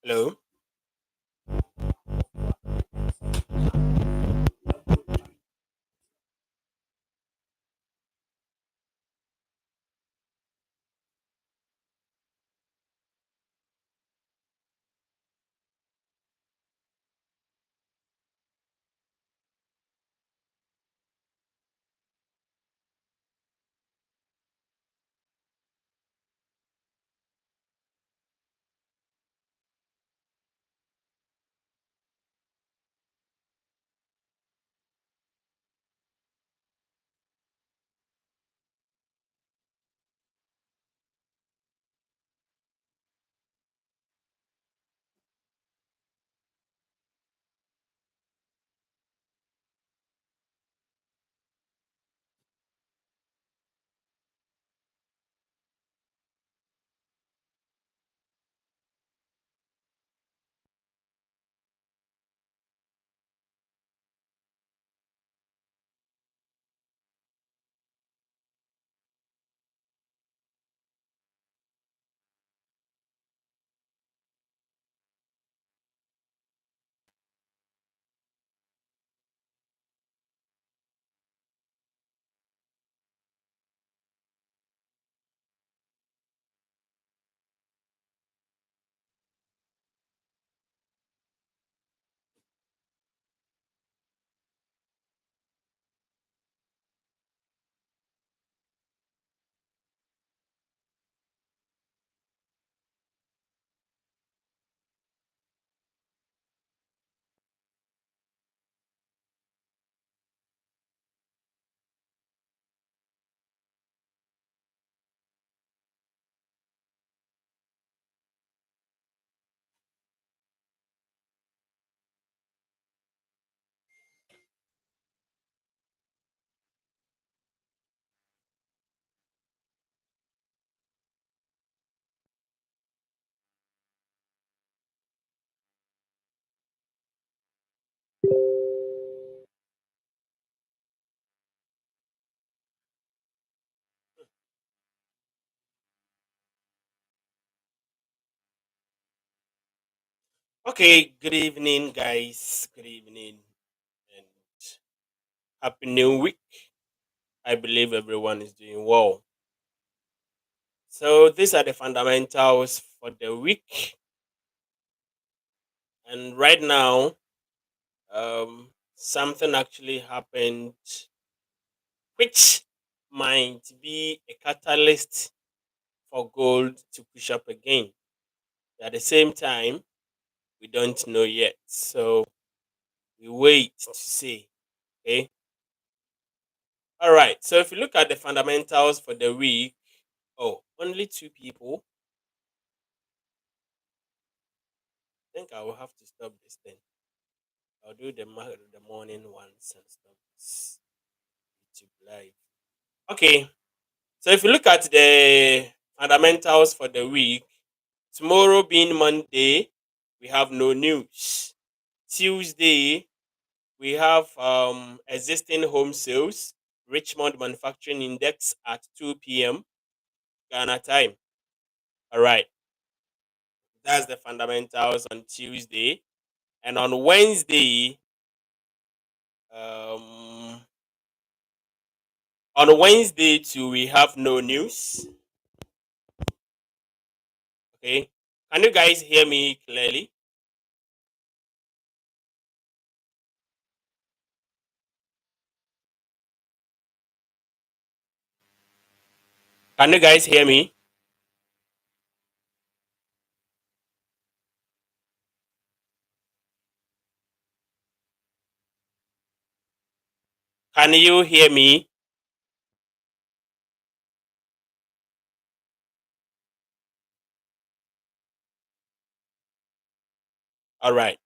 Hello. Okay, good evening, guys. Good evening and happy new week. I believe everyone is doing well. So, these are the fundamentals for the week. And right now, something actually happened which might be a catalyst for gold to push up again. At the same time, we don't know yet. So, we wait to see. Okay. All right. So if you look at the fundamentals for the week, oh, only two people. I think I will have to stop this thing. I'll do the morning ones and stop this YouTube live. Okay. So if you look at the fundamentals for the week, tomorrow being Monday, we have no news. Tuesday, we have existing home sales, Richmond Manufacturing Index at 2 p.m. Ghana time. All right. That's the fundamentals on Tuesday. And on um, Wednesday too, we have no news. Okay, can you guys hear me clearly? Can you guys hear me? Can you hear me? All right.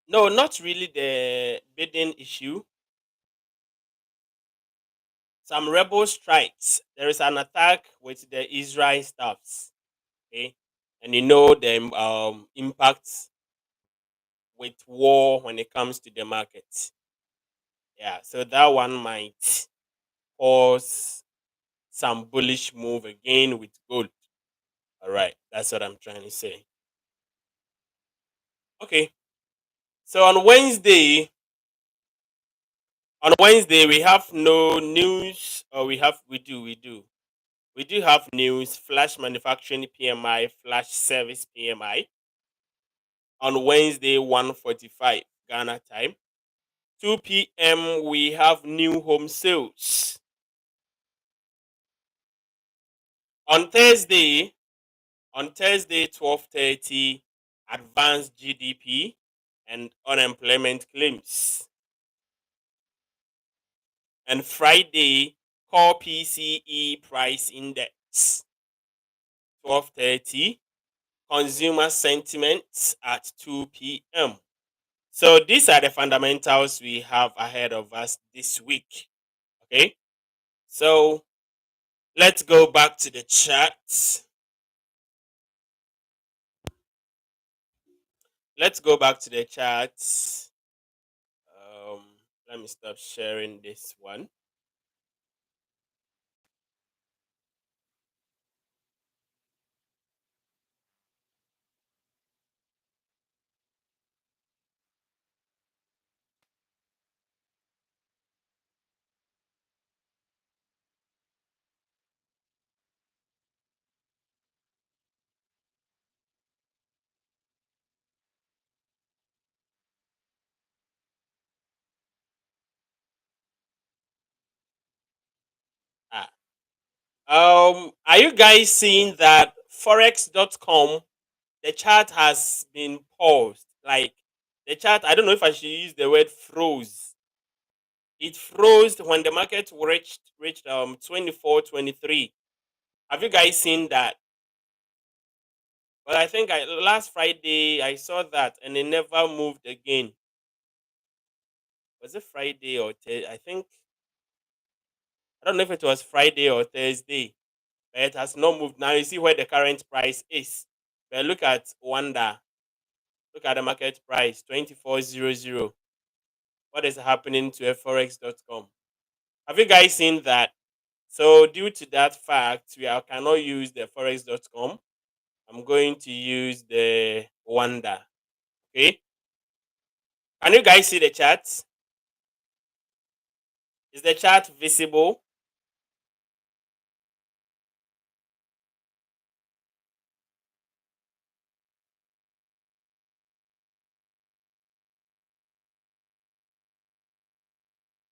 No, not really the bidding issue. Some rebel strikes. There is an attack with the Israel staffs. Okay. and you know the impact with war when it comes to the market. Yeah, so that one might cause some bullish move again with gold. All right, that's what I'm trying to say. Okay, so on Wednesday we have no news, or we do have news: flash manufacturing PMI, flash service PMI on Wednesday 1:45 Ghana time. 2 p.m. we have new home sales. On Thursday, 12:30, advanced GDP and unemployment claims. And Friday, core PCE price index. 12:30, consumer sentiment at 2 p.m. So these are the fundamentals we have ahead of us this week. Okay, so let's go back to the chart. Let's go back to the chart. Um, Let me stop sharing this one. Ah. Are you guys seeing that forex.com, the chart has been paused? Like, the chart, I don't know if I should use the word froze. It froze when the market reached 24.23. Have you guys seen that? Well, I think last Friday I saw that and it never moved again. Was it Friday or Thursday? I don't know if it was Friday or Thursday, but it has not moved. Now you see where the current price is. But look at Wanda. Look at the market price, 2400. What is happening to forex.com? Have you guys seen that? So due to that fact, cannot use the forex.com. I'm going to use the Wanda. Okay. Can you guys see the chart? Is the chart visible?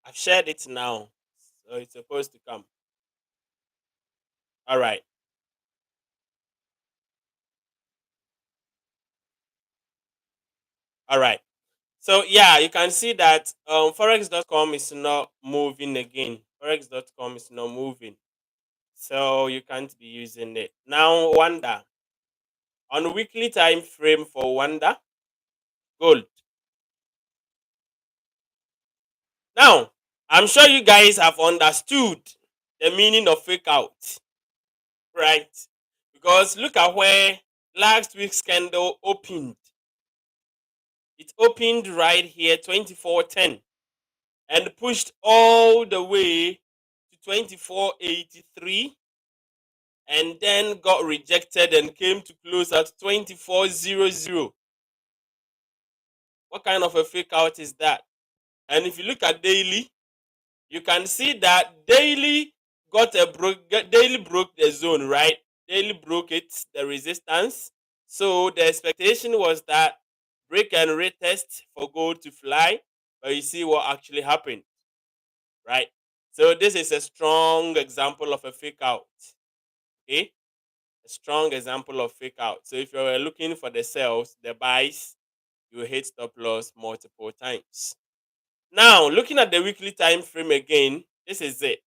I've shared it now. So it's supposed to come. All right. All right. So yeah, you can see that forex.com is not moving again. Forex.com is not moving. So you can't be using it. Now Wanda. On weekly time frame for Wanda, gold. Now, I'm sure you guys have understood the meaning of fake out, right? Because look at where last week's candle opened. It opened right here, 2410, and pushed all the way to 2483, and then got rejected and came to close at 2400. What kind of a fake out is that? And if you look at daily, you can see that daily broke the zone, right? Daily broke the resistance. So the expectation was that break and retest for gold to fly, but you see what actually happened, right? So this is a strong example of a fake out. Okay, a strong example of fake out. So if you're looking for the sells, the buys, you hit stop loss multiple times. Now, looking at the weekly time frame again, this is it.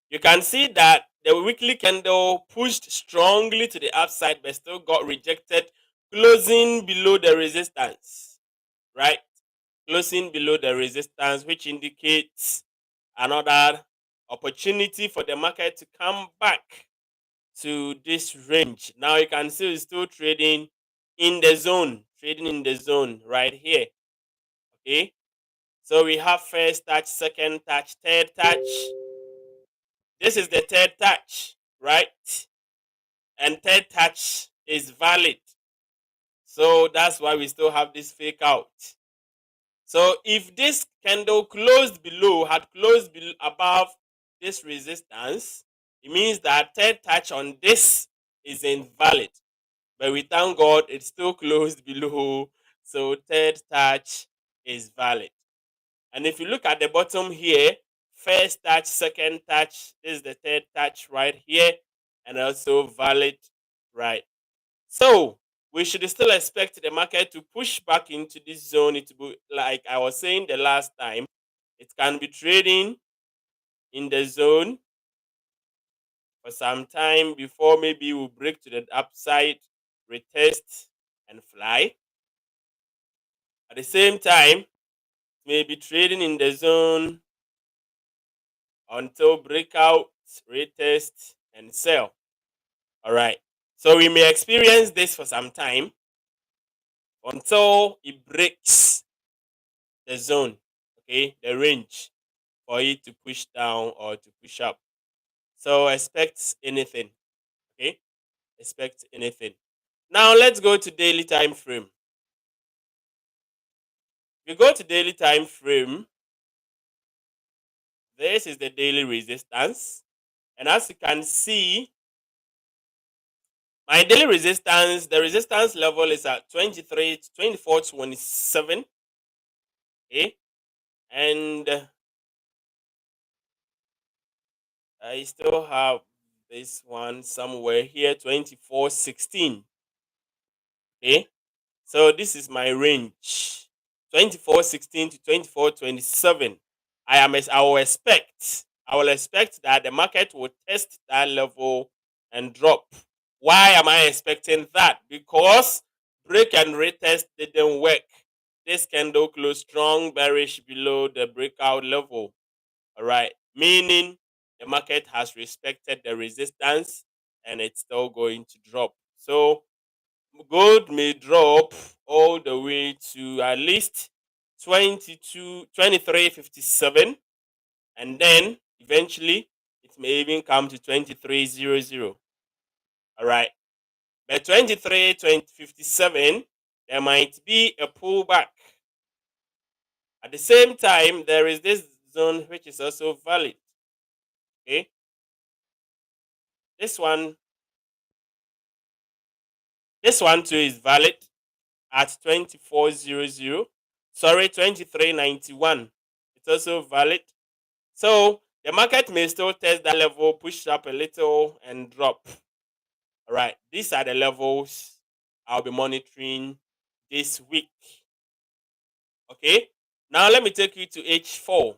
You can see that the weekly candle pushed strongly to the upside but still got rejected, closing below the resistance, right? Closing below the resistance, which indicates another opportunity for the market to come back. to this range. Now you can see it's still trading in the zone right here. Okay, so we have first touch, second touch, third touch. This is the third touch, right? And third touch is valid. So that's why we still have this fake out. So if this candle had closed above this resistance, it means that third touch on this is invalid. But we thank God it's still closed below. So third touch is valid. And if you look at the bottom here, first touch, second touch, this is the third touch right here, and also valid, right? So we should still expect the market to push back into this zone. It will, like I was saying the last time, it can be trading in the zone for some time before maybe we'll break to the upside, retest, and fly. At the same time, it may be trading in the zone until breakout, retest, and sell. All right. So we may experience this for some time until it breaks the zone, okay, the range for it to push down or to push up. So expect anything, okay? Expect anything. Now let's go to daily time frame. If you go to daily time frame, this is the daily resistance. And as you can see, my daily resistance, the resistance level is at 24.27. Okay. And I still have this one somewhere here, 24.16. Okay. So this is my range, 24.16 to 24.27. I will expect that the market will test that level and drop. Why am I expecting that? Because break and retest didn't work. This candle closed strong bearish below the breakout level. All right, meaning the market has respected the resistance and it's still going to drop. So gold may drop all the way to at least 23.57, and then eventually it may even come to 23.00. All right, but 23.57 there might be a pullback. At the same time, there is this zone which is also valid. Okay, this one too is valid at 24.00. Sorry, 23.91. It's also valid. So the market may still test that level, push up a little, and drop. All right, these are the levels I'll be monitoring this week. Okay, now let me take you to H4.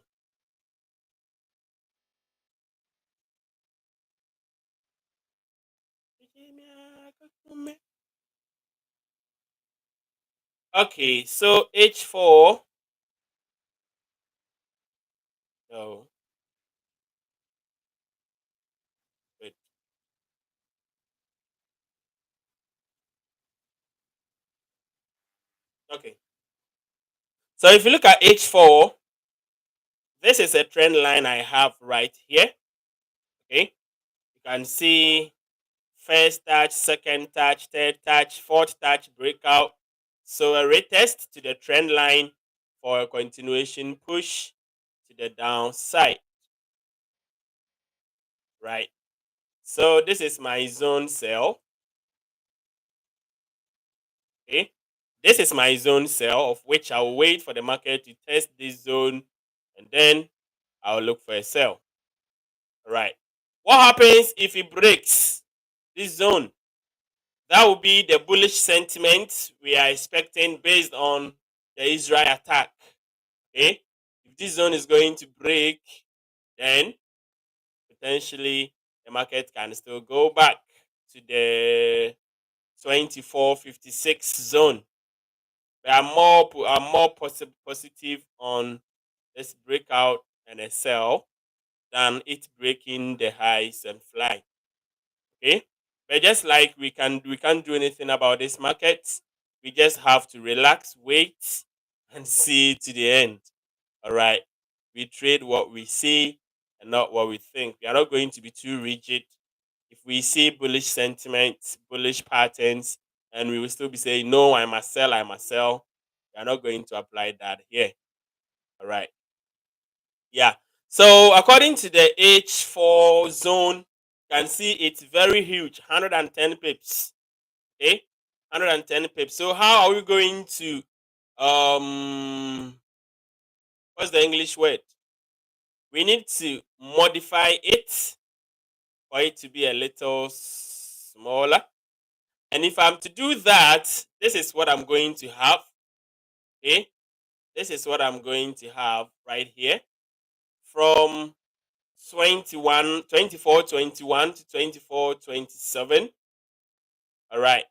Okay, so H4. No, wait. Okay, so if you look at H4, this is a trend line I have right here. Okay, you can see first touch, second touch, third touch, fourth touch breakout. So a retest to the trend line for a continuation push to the downside. Right. So this is my zone sell. Okay. This is my zone sell, of which I'll wait for the market to test this zone and then I'll look for a sell. All right. What happens if it breaks this zone? That will be the bullish sentiment we are expecting based on the Israel attack. Okay, if this zone is going to break, then potentially the market can still go back to the 24.56 zone. But I'm more positive on this breakout and a sell than it breaking the highs and fly. Okay, But just like we can't do anything about this market, we just have to relax, wait, and see to the end. All right. We trade what we see and not what we think. We are not going to be too rigid. If we see bullish sentiment, bullish patterns, and we will still be saying, no, I must sell, I must sell. We are not going to apply that here. All right. Yeah. So according to the H4 zone, you can see it's very huge, 110 pips. Okay, 110 pips. So how are we going to what's the English word? We need to modify it for it to be a little smaller. And if I'm to do that, this is what I'm going to have. Okay, this is what I'm going to have right here from 24, 21 to 24, 27. All right.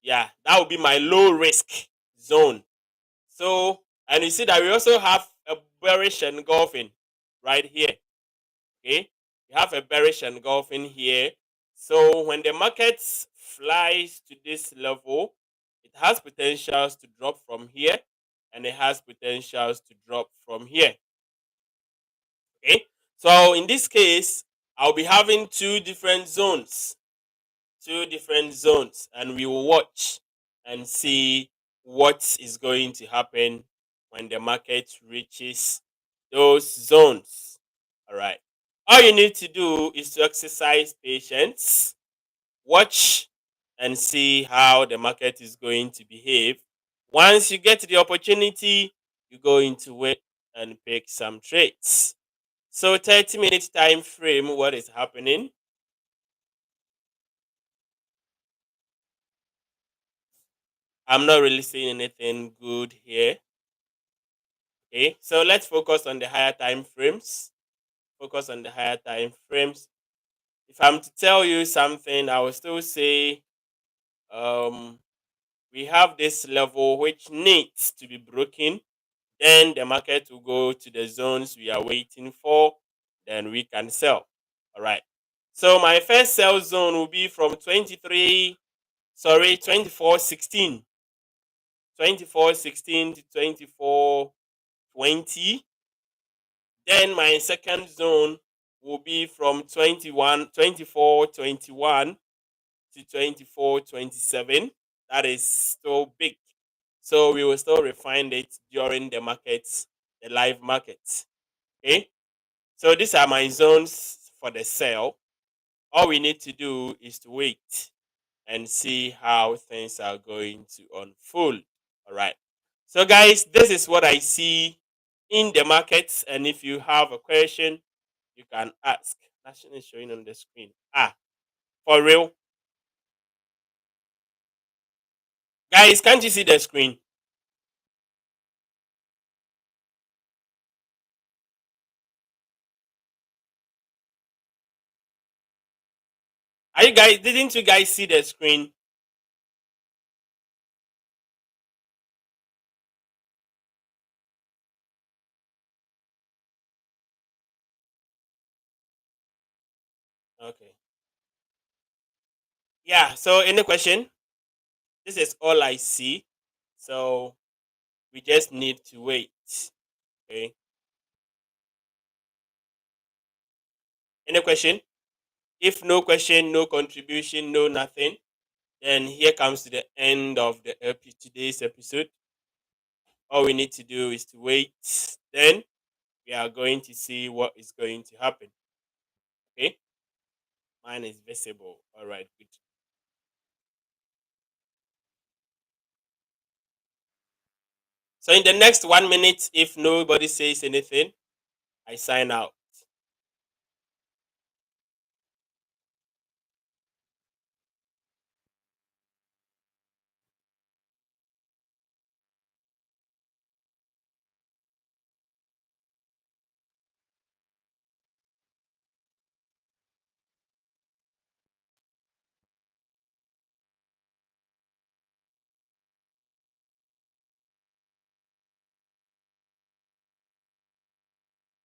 Yeah, that would be my low risk zone. So, and you see that we also have a bearish engulfing right here. Okay, we have a bearish engulfing here. So when the market flies to this level, it has potentials to drop from here, and it has potentials to drop from here. Okay, so in this case, I'll be having two different zones, and we will watch and see what is going to happen when the market reaches those zones. All right. All you need to do is to exercise patience, watch, and see how the market is going to behave. Once you get the opportunity, you go into it and pick some trades. So 30-minute time frame, what is happening? I'm not really seeing anything good here. Okay, so let's focus on the higher time frames. Focus on the higher time frames. If I'm to tell you something, I will still say um, we have this level which needs to be broken. Then the market will go to the zones we are waiting for. Then we can sell. All right. So my first sell zone will be from 2416. 2416 to 2420. Then my second zone will be from 2421 to 2427. That is still big. So we will still refine it during the markets, the live markets. Okay. So these are my zones for the sale. All we need to do is to wait and see how things are going to unfold. All right. So, guys, this is what I see in the markets. And if you have a question, you can ask. Nothing is showing on the screen. Ah, for real, guys, can't you see the screen? Are you guys? Didn't you guys see the screen? Okay. Yeah. So, any question? This is all I see. So we just need to wait. Okay. Any question? If no question, no contribution, no nothing, then here comes to the end of today's episode. All we need to do is to wait. Then we are going to see what is going to happen. Okay, mine is visible. All right, good. So in the next 1 minute, if nobody says anything, I sign out.